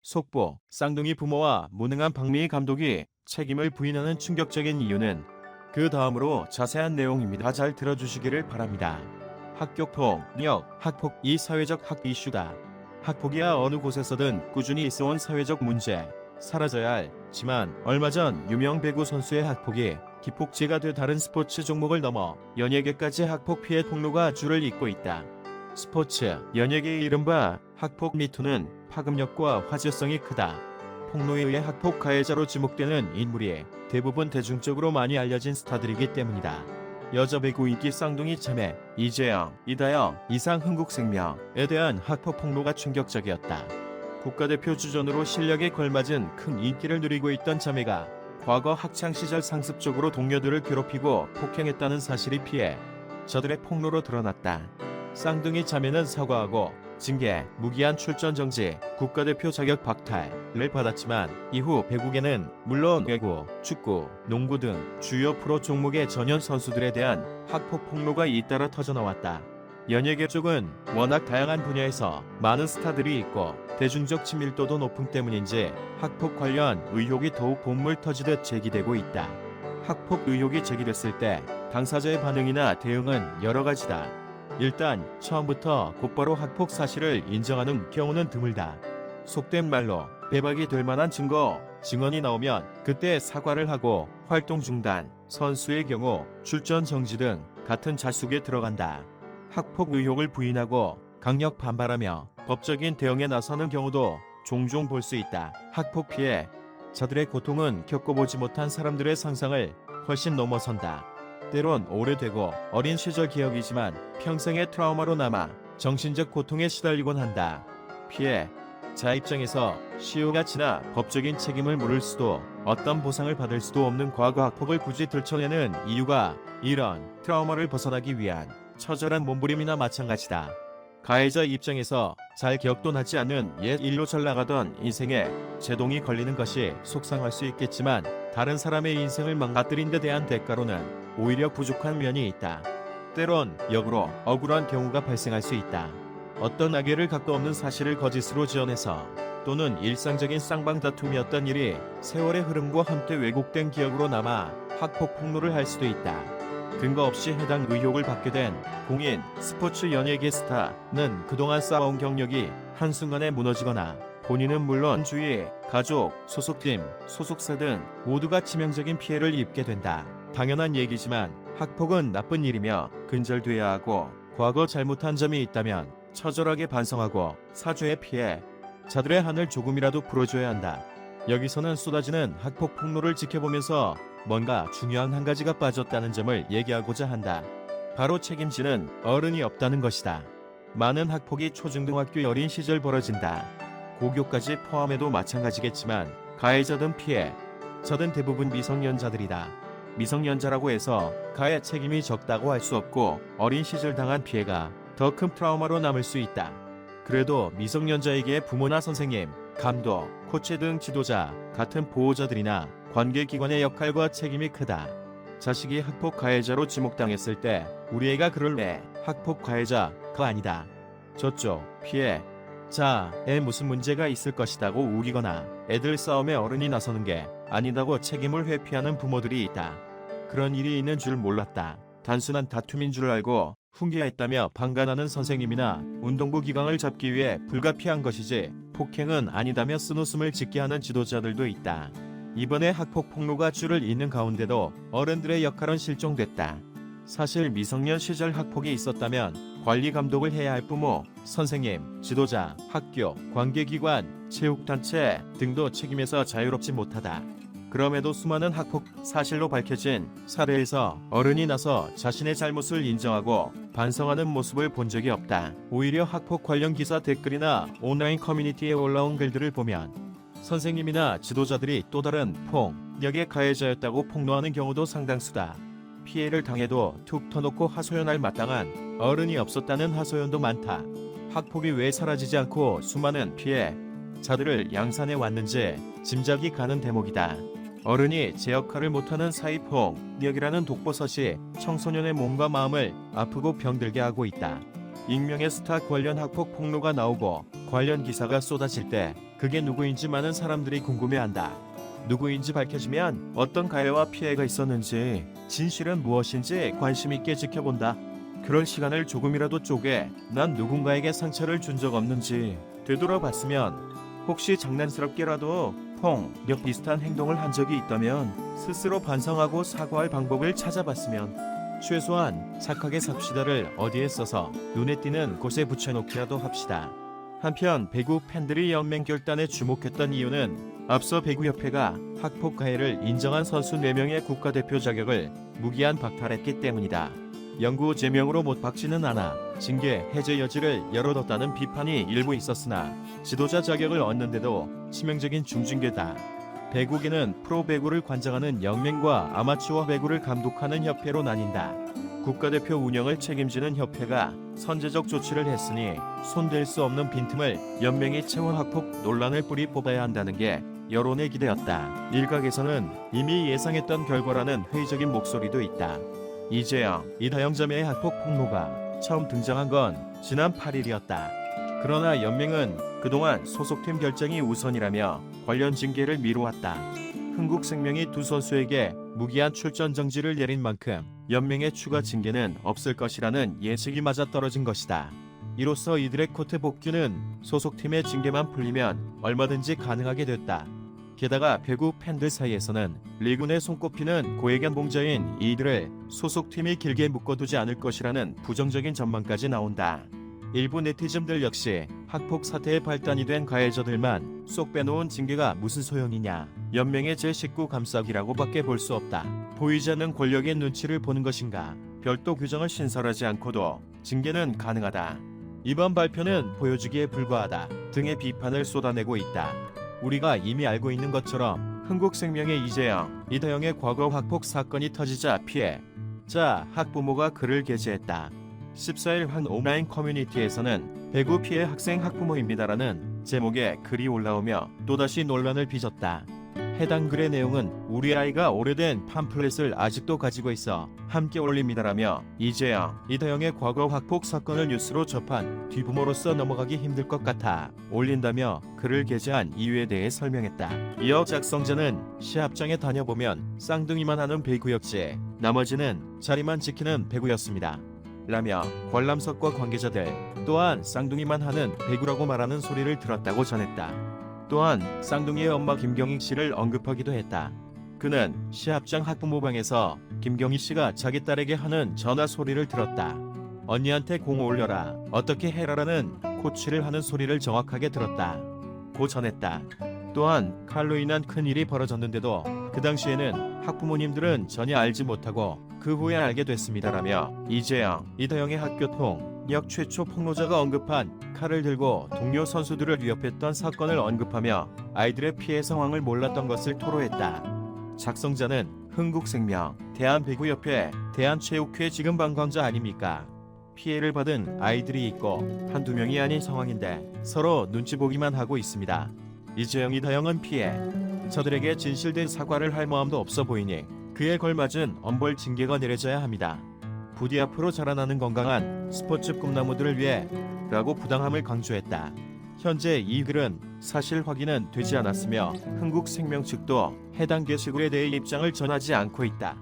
속보, 쌍둥이 부모와 무능한 박미희 감독이 책임을 부인하는 충격적인 이유는 그 다음으로 자세한 내용입니다. 잘 들어주시기를 바랍니다. 학교 폭력, 학폭이 사회적 학 이슈다. 학폭이야 어느 곳에서든 꾸준히 있어온 사회적 문제, 사라져야 하지만 얼마 전 유명 배구 선수의 학폭이 기폭제가 돼 다른 스포츠 종목을 넘어 연예계까지 학폭 피해 폭로가 줄을 잇고 있다. 스포츠, 연예계의 이른바 학폭 미투는 파급력과 화제성이 크다. 폭로에 의해 학폭 가해자로 지목되는 인물이 대부분 대중적으로 많이 알려진 스타들이기 때문이다. 여자 배구 인기 쌍둥이 자매 이재영, 이다영, 이상 흥국생명에 대한 학폭 폭로가 충격적이었다. 국가대표 주전으로 실력에 걸맞은 큰 인기를 누리고 있던 자매가 과거 학창시절 상습적으로 동료들을 괴롭히고 폭행했다는 사실이 피해 저들의 폭로로 드러났다. 쌍둥이 자매는 사과하고 징계, 무기한 출전 정지, 국가대표 자격 박탈을 받았지만 이후 배구계는 물론 야구, 축구, 농구 등 주요 프로 종목의 전현 선수들에 대한 학폭 폭로가 잇따라 터져나왔다. 연예계 쪽은 워낙 다양한 분야에서 많은 스타들이 있고 대중적 친밀도도 높음 때문인지 학폭 관련 의혹이 더욱 본물 터지듯 제기되고 있다. 학폭 의혹이 제기됐을 때 당사자의 반응이나 대응은 여러 가지다. 일단 처음부터 곧바로 학폭 사실을 인정하는 경우는 드물다. 속된 말로 배박이 될 만한 증거, 증언이 나오면 그때 사과를 하고 활동 중단, 선수의 경우 출전 정지 등 같은 자숙에 들어간다. 학폭 의혹을 부인하고 강력 반발하며 법적인 대응에 나서는 경우도 종종 볼 수 있다. 학폭 피해 자들의 고통은 겪어보지 못한 사람들의 상상을 훨씬 넘어선다. 때론 오래되고 어린 시절 기억이지만 평생의 트라우마로 남아 정신적 고통에 시달리곤 한다. 피해 자 입장에서 시효가 지나 법적인 책임을 물을 수도 어떤 보상을 받을 수도 없는 과거 학폭을 굳이 들춰내는 이유가 이런 트라우마를 벗어나기 위한 처절한 몸부림이나 마찬가지다. 가해자 입장에서 잘 기억도 나지 않는 옛 일로 잘 나가던 인생에 제동이 걸리는 것이 속상할 수 있겠지만 다른 사람의 인생을 망가뜨린 데 대한 대가로는 오히려 부족한 면이 있다. 때론 역으로 억울한 경우가 발생할 수 있다. 어떤 악의를 갖고 없는 사실을 거짓으로 지어내서 또는 일상적인 쌍방 다툼이었던 일이 세월의 흐름과 함께 왜곡된 기억으로 남아 학폭 폭로를 할 수도 있다. 근거 없이 해당 의혹을 받게 된 공인, 스포츠 연예계 스타는 그동안 쌓아온 경력이 한순간에 무너지거나 본인은 물론 주위, 가족, 소속팀, 소속사 등 모두가 치명적인 피해를 입게 된다. 당연한 얘기지만 학폭은 나쁜 일이며 근절돼야 하고 과거 잘못한 점이 있다면 처절하게 반성하고 사죄의 피해 자들의 한을 조금이라도 풀어줘야 한다. 여기서는 쏟아지는 학폭 폭로를 지켜보면서 뭔가 중요한 한 가지가 빠졌다는 점을 얘기하고자 한다. 바로 책임지는 어른이 없다는 것이다. 많은 학폭이 초중등학교 어린 시절 벌어진다. 고교까지 포함해도 마찬가지겠지만 가해자든 피해자든 대부분 미성년자들이다. 미성년자라고 해서 가해 책임이 적다고 할 수 없고 어린 시절 당한 피해가 더 큰 트라우마로 남을 수 있다. 그래도 미성년자에게 부모나 선생님, 감독, 코치 등 지도자 같은 보호자들이나 관계기관의 역할과 책임이 크다. 자식이 학폭 가해자로 지목당했을 때 우리 애가 그럴 래 학폭 가해자가 아니다. 저쪽 피해자에 무슨 문제가 있을 것이라고 우기거나 애들 싸움에 어른이 나서는 게 아니다고 책임을 회피하는 부모들이 있다. 그런 일이 있는 줄 몰랐다. 단순한 다툼인 줄 알고 훈계했다며 방관하는 선생님이나 운동부 기강을 잡기 위해 불가피한 것이지 폭행은 아니다며 쓴웃음을 짓게 하는 지도자들도 있다. 이번에 학폭 폭로가 줄을 잇는 가운데도 어른들의 역할은 실종됐다. 사실 미성년 시절 학폭이 있었다면 관리 감독을 해야 할 부모, 선생님, 지도자, 학교, 관계기관, 체육단체 등도 책임에서 자유롭지 못하다. 그럼에도 수많은 학폭 사실로 밝혀진 사례에서 어른이 나서 자신의 잘못을 인정하고 반성하는 모습을 본 적이 없다. 오히려 학폭 관련 기사 댓글이나 온라인 커뮤니티에 올라온 글들을 보면 선생님이나 지도자들이 또 다른 폭력의 가해자였다고 폭로하는 경우도 상당수다. 피해를 당해도 툭 터놓고 하소연할 마땅한 어른이 없었다는 하소연도 많다. 학폭이 왜 사라지지 않고 수많은 피해자들을 양산해 왔는지 짐작이 가는 대목이다. 어른이 제 역할을 못하는 사회폭력이라는 독버섯이 청소년의 몸과 마음을 아프고 병들게 하고 있다. 익명의 스타 관련 학폭 폭로가 나오고 관련 기사가 쏟아질 때 그게 누구인지 많은 사람들이 궁금해한다. 누구인지 밝혀지면 어떤 가해와 피해가 있었는지, 진실은 무엇인지 관심 있게 지켜본다. 그럴 시간을 조금이라도 쪼개 난 누군가에게 상처를 준 적 없는지 되돌아봤으면, 혹시 장난스럽게라도 폭력 비슷한 행동을 한 적이 있다면 스스로 반성하고 사과할 방법을 찾아봤으면, 최소한 착하게 삽시다를 어디에 써서 눈에 띄는 곳에 붙여놓기라도 합시다. 한편 배구 팬들이 연맹 결단에 주목했던 이유는 앞서 배구협회가 학폭 가해를 인정한 선수 4명의 국가대표 자격을 무기한 박탈했기 때문이다. 영구 제명으로 못 박지는 않아 징계 해제 여지를 열어뒀다는 비판이 일부 있었으나, 지도자 자격을 얻는데도 치명적인 중징계다. 배구계는 프로 배구를 관장하는 연맹과 아마추어 배구를 감독하는 협회로 나뉜다. 국가대표 운영을 책임지는 협회가 선제적 조치를 했으니 손댈 수 없는 빈틈을 연맹이 채워 학폭 논란을 뿌리 뽑아야 한다는 게 여론의 기대였다. 일각에서는 이미 예상했던 결과라는 회의적인 목소리도 있다. 이재영, 이다영 자매의 학폭 폭로가 처음 등장한 건 지난 8일이었다. 그러나 연맹은 그동안 소속팀 결정이 우선이라며 관련 징계를 미루었다. 흥국생명이 두 선수에게 무기한 출전 정지를 내린 만큼 연맹의 추가 징계는 없을 것이라는 예측이 맞아떨어진 것이다. 이로써 이들의 코트 복귀는 소속팀의 징계만 풀리면 얼마든지 가능하게 됐다. 게다가 배구 팬들 사이에서는 리그 내 손꼽히는 고액연 봉자인 이들을 소속팀이 길게 묶어두지 않을 것이라는 부정적인 전망까지 나온다. 일부 네티즌들 역시 학폭 사태의 발단이 된 가해자들만 쏙 빼놓은 징계가 무슨 소용이냐, 연맹의 제19 감싸기라고밖에 볼 수 없다. 보이지 않는 권력의 눈치를 보는 것인가, 별도 규정을 신설하지 않고도 징계는 가능하다. 이번 발표는 보여주기에 불과하다 등의 비판을 쏟아내고 있다. 우리가 이미 알고 있는 것처럼 흥국생명의 이재영, 이다영의 과거 학폭 사건이 터지자 피해자 학부모가 글을 게재했다. 14일 한 온라인 커뮤니티에서는 배구 피해 학생 학부모입니다라는 제목의 글이 올라오며 또다시 논란을 빚었다. 해당 글의 내용은 우리 아이가 오래된 팜플렛을 아직도 가지고 있어 함께 올립니다라며, 이재영, 이다영의 과거 학폭 사건을 뉴스로 접한 뒤부모로서 넘어가기 힘들 것 같아 올린다며 글을 게재한 이유에 대해 설명했다. 이어 작성자는 시합장에 다녀보면 쌍둥이만 하는 배구였지 나머지는 자리만 지키는 배구였습니다 라며 관람석과 관계자들 또한 쌍둥이만 하는 배구라고 말하는 소리를 들었다고 전했다. 또한 쌍둥이의 엄마 김경희 씨를 언급하기도 했다. 그는 시합장 학부모방에서 김경희 씨가 자기 딸에게 하는 전화 소리를 들었다. 언니한테 공 올려라, 어떻게 해라라는 코치를 하는 소리를 정확하게 들었다 고 전했다. 또한 칼로 인한 큰일이 벌어졌는데도 그 당시에는 학부모님들은 전혀 알지 못하고 그 후에 알게 됐습니다라며, 이재영, 이다영의 학교 통역 최초 폭로자가 언급한 칼을 들고 동료 선수들을 위협했던 사건을 언급하며 아이들의 피해 상황을 몰랐던 것을 토로했다. 작성자는 흥국생명, 대한배구협회, 대한체육회 지금 방광자 아닙니까? 피해를 받은 아이들이 있고 한두 명이 아닌 상황인데 서로 눈치 보기만 하고 있습니다. 이재영, 이다영은 피해 저들에게 진실된 사과를 할 마음도 없어 보이니 그에 걸맞은 엄벌 징계가 내려져야 합니다. 부디 앞으로 자라나는 건강한 스포츠 꿈나무들을 위해 라고 부당함을 강조했다. 현재 이 글은 사실 확인은 되지 않았으며 흥국생명 측도 해당 게시글에 대해 입장을 전하지 않고 있다.